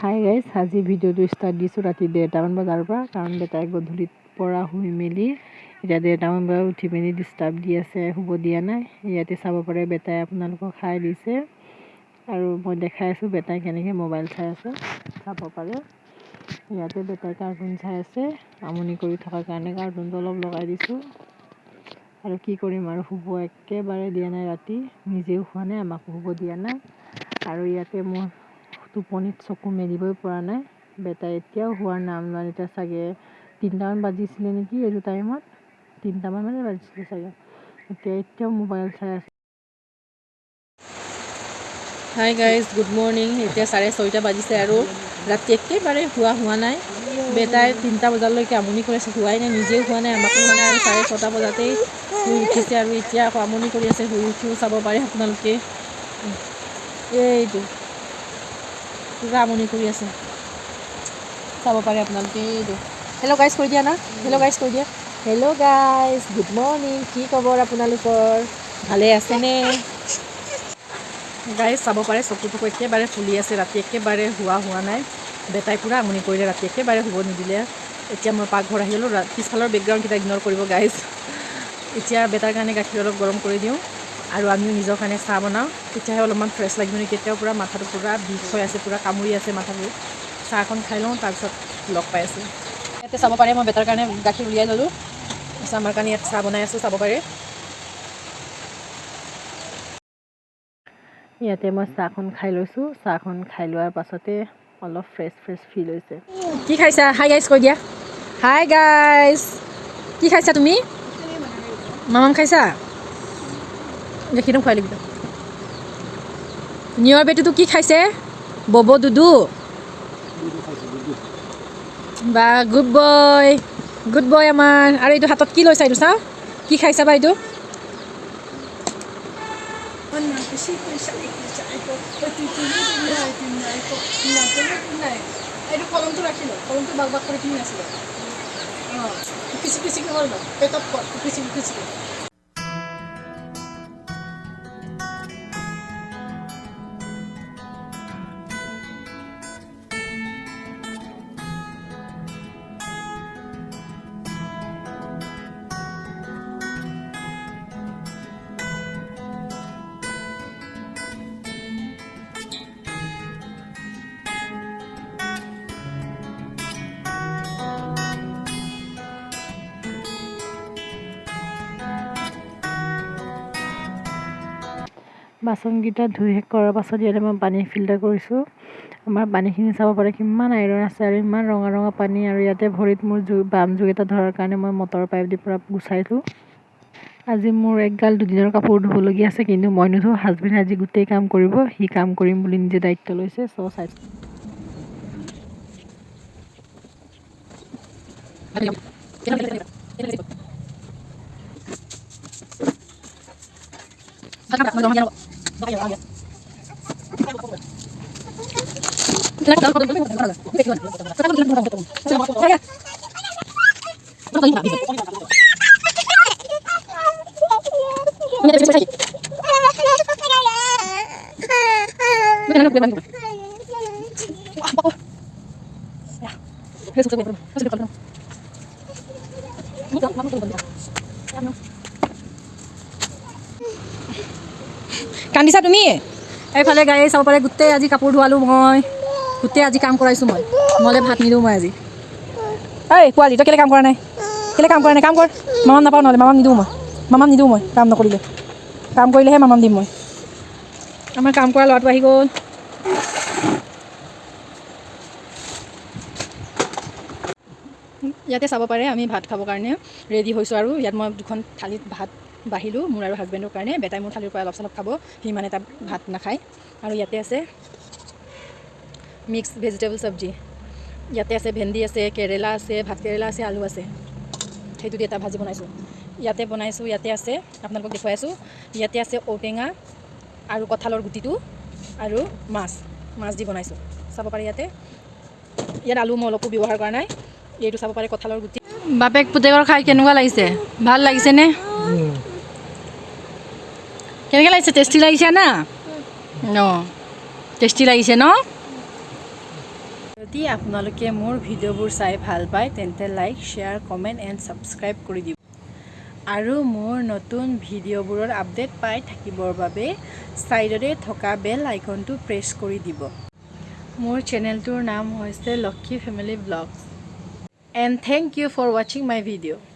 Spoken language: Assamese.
হাই গাইজ, আজি ভিডিঅ'টো ষ্টাৰ্ট দিছোঁ ৰাতি 1:30মান বজাৰ পৰা, কাৰণ বেটাই গধূলিৰ পৰা শুই মেলি এতিয়া 1:30মান বজাত উঠি মেলি ডিষ্টাৰ্ব দি আছে, শুব দিয়া নাই। ইয়াতে চাব পাৰে বেটাই আপোনালোকক খাই দিছে আৰু মই দেখাই আছোঁ বেটাই কেনেকৈ মোবাইল চাই আছে, চাব পাৰে। ইয়াতে বেটাই কাৰ্টুন চাই আছে, আমনি কৰি থকাৰ কাৰণে কাৰ্টুনটো অলপ লগাই দিছোঁ। আৰু কি কৰিম আৰু, শুব একেবাৰে দিয়া নাই ৰাতি, নিজেও শোৱা নাই, আমাকো শুব দিয়া নাই। আৰু ইয়াতে মোৰ টোপনিত চকু মেলিবই পৰা নাই। বেটাই এতিয়াও শোৱাৰ নাম লোৱা নাই। এতিয়া চাগে 3টামান বাজিছিলে নেকি, এইটো টাইমত 3টামান মানে বাজিছিলে চাগে। এতিয়াও মোবাইল চাই আছে। Hi guys, good morning. এতিয়া 6:30 বাজিছে আৰু ৰাতি একেবাৰে হোৱা নাই। বেটাই 3টা বজালৈকে আমনি কৰি আছে, শোৱাই নাই, নিজেও শোৱা নাই, আমাকো শোৱা নাই। আৰু 6:30 বজাতেই শুই উঠিছে আৰু এতিয়া আকৌ আমনি কৰি আছে। শুই উঠিও চাব পাৰে আপোনালোকে, এইটো পুৰা আমনি কৰি আছে, চাব পাৰে আপোনালোকে। এইটো হেল্ল' গাইজ কৈ দিয়া না, হেল্ল' গাইজ কৈ দিয়া। Hello' guys, good morning. কি খবৰ আপোনালোকৰ, ভালে আছেনে গাইজ? চাব পাৰে চকুটো একেবাৰে ফুলি আছে, ৰাতি একেবাৰে হোৱা নাই। বেটাই পূৰা আমনি কৰিলে, ৰাতি একেবাৰে শুব নিদিলে। এতিয়া মই পাকঘৰ আহি গ'লোঁ, পিছফালৰ বেকগ্ৰাউণ্ডকেইটা ইগন'ৰ কৰিব গাইজ। এতিয়া বেটাৰ কাৰণে গাখীৰ অলপ গৰম কৰি দিওঁ আৰু আমিও নিজৰ কাৰণে চাহ বনাওঁ, তেতিয়াহে অলপমান ফ্ৰেছ লাগিব নেকি। এতিয়াও পূৰা মাথাটো পূৰা বিষ হৈ আছে, পূৰা কামুৰি আছে মাথাটো। চাহখন খাই লওঁ, তাৰপিছত লগ পাই আছোঁ। ইয়াতে চাব পাৰে মই বেটাৰ কাৰণে গাখীৰ উলিয়াই ল'লোঁ, তাৰপিছত আমাৰ কাৰণে ইয়াত চাহ বনাই আছোঁ, চাব পাৰে। ইয়াতে মই চাহখন খাই লৈছোঁ, চাহখন খাই লোৱাৰ পাছতে অলপ ফ্ৰেছ ফিল হৈছে। কি খাইছা? হাই গাইজ কৈ দিয়া। হাই গাইজ, কি খাইছা তুমি? মামাম খাইছা? গাখীৰটো খুৱাই দিবি। নিয়ৰ বেটিটো কি খাইছে? বব দুদু বা গুড বয় আমাৰ। আৰু এইটো হাতত কি লৈছা, এইটো চাওঁ কি খাইছা বা এইটো? এইটো কলমটো ৰাখিলোঁ, কলমটো বাগ কৰি কিনি আছিলোঁ। অঁ, পিচি কৰিব পেটত পিচি। বাচনকেইটা ধুই শেষ কৰাৰ পাছত ইয়াতে মই পানী ফিল্টাৰ কৰিছোঁ। আমাৰ পানীখিনি চাব পাৰে কিমান আইৰণ আছে আৰু ইমান ৰঙা পানী। আৰু ইয়াতে ভৰিত মোৰ বাম জোক এটা ধৰাৰ কাৰণে মই মটৰ পাইপ দি পূৰা গুচাইছোঁ। আজি মোৰ একগাল দুদিনৰ কাপোৰ ধুবলগীয়া আছে, কিন্তু মই নুধো। হাজবেণ্ডে আজি গোটেই কাম কৰিব, সি কাম কৰিম বুলি নিজে দায়িত্ব লৈছে। চাই কান্দিছা তুমি? এইফালে গাড়ী চাব পাৰে, গোটেই আজি কাপোৰ ধোৱালোঁ মই, গোটেই আজি কাম কৰাইছোঁ মই। নহ'লে ভাত নিদিওঁ মই আজি। এই পোৱালি, তই কেলৈ কাম কৰা নাই? কাম কৰ। মামাম নাপাওঁ, নহ'লে মামাম নিদিওঁ মই কাম নকৰিলে। কাম কৰিলেহে মামাম দিম মই। আমাৰ কাম কৰা ল'ৰাটো আহি গ'ল। ইয়াতে চাব পাৰে আমি ভাত খাবৰ কাৰণে ৰেডি হৈছোঁ। আৰু ইয়াত মই দুখন থালিত ভাত বাঢ়িলোঁ মোৰ আৰু হাজবেণ্ডৰ কাৰণে। বেটাই মোৰ থালিৰ পৰা অলপ চলপ খাব, সি মানে তাত ভাত নাখায়। আৰু ইয়াতে আছে মিক্স ভেজিটেবল চব্জি। ইয়াতে আছে ভেন্দি আছে, কেৰেলা আছে, ভাত কেৰেলা আছে, আলু আছে, সেইটো দি এটা ভাজি বনাইছোঁ। ইয়াতে বনাইছোঁ, ইয়াতে আছে, আপোনালোকক দেখুৱাই আছোঁ। ইয়াতে আছে ঔটেঙা আৰু কঁঠালৰ গুটিটো আৰু মাছ দি বনাইছোঁ, চাব পাৰে। ইয়াত আলু মই অলপো ব্যৱহাৰ কৰা নাই। এইটো চাব পাৰে কঁঠালৰ গুটি। বাপেক পুতেকৰ খাই কেনেকুৱা লাগিছে? ভাল লাগিছেনে? কেনেকৈ লাগিছে? টেষ্টি লাগিছে না? অঁ, টেষ্টি লাগিছে ন? যদি আপোনালোকে মোৰ ভিডিঅ'বোৰ চাই ভাল পায় তেন্তে like share comment and subscribe কৰি দিব আৰু মোৰ নতুন ভিডিঅ'বোৰৰ আপডেট পাই থাকিবৰ বাবে ছাইডতে থকা বেল আইকনটো প্ৰেছ কৰি দিব মোৰ চেনেলটোৰ নাম হৈছে Lakshmi family blogs and thank you for ৱাচিং মাই ভিডিঅ'